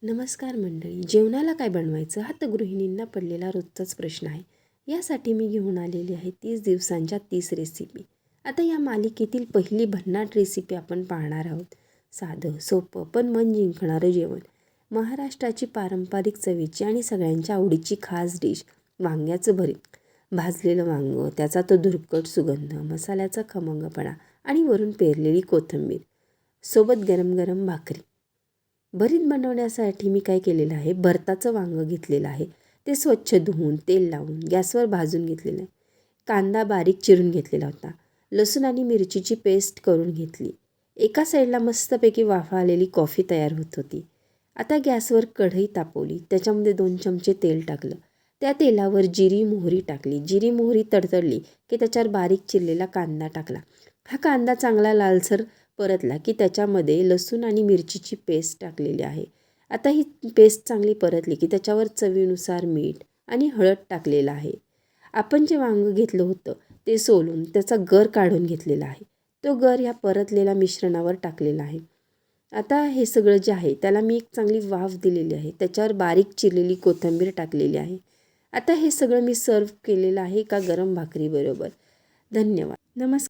नमस्कार मंडळी. जेवणाला काय बनवायचं हा तर गृहिणींना पडलेला रोजचाच प्रश्न आहे. यासाठी मी घेऊन आलेली आहे 30 दिवसांच्या 30 रेसिपी. आता या मालिकेतील पहिली भन्नाट रेसिपी आपण पाहणार आहोत. साधं सोपं पण मन जिंकणारं जेवण. महाराष्ट्राची पारंपरिक चवीची आणि सगळ्यांच्या आवडीची खास डिश वांग्याचं भरीत. भाजलेलं वांगं, त्याचा तो धुरकट सुगंध, मसाल्याचा खमंगपणा आणि वरून पेरलेली कोथिंबीर, सोबत गरम गरम भाकरी. भरीत बनवण्यासाठी मी काय केलेलं आहे, भरताचं वांगं घेतलेलं आहे. ते स्वच्छ धुवून तेल लावून गॅसवर भाजून घेतलेलं आहे. कांदा बारीक चिरून घेतलेला होता. लसूण आणि मिरचीची पेस्ट करून घेतली. एका साईडला मस्तपैकी वाफा आलेली कॉफी तयार होत होती. आता गॅसवर कढई तापवली. त्याच्यामध्ये 2 चमचे तेल टाकलं. त्या तेलावर जिरी मोहरी टाकली. जिरी मोहरी तडतडली की त्याच्यावर बारीक चिरलेला कांदा टाकला. हा कांदा चांगला लालसर परतला की त्याच्यामध्ये लसूण आणि मिरचीची पेस्ट टाकलेली आहे. आता ही पेस्ट चांगली परतली की त्याच्यावर चवीनुसार मीठ आणि हळद टाकलेलं आहे. आपण जे वांगं घेतलं होतं ते सोलून त्याचा गर काढून घेतलेला आहे. तो गर ह्या परतलेल्या मिश्रणावर टाकलेला आहे. आता हे सगळं जे आहे त्याला मी एक चांगली वाफ दिलेली आहे. त्याच्यावर बारीक चिरलेली कोथिंबीर टाकलेली आहे. आता हे सगळं मी सर्व केलेलं आहे एका गरम भाकरीबरोबर. धन्यवाद. नमस्कार.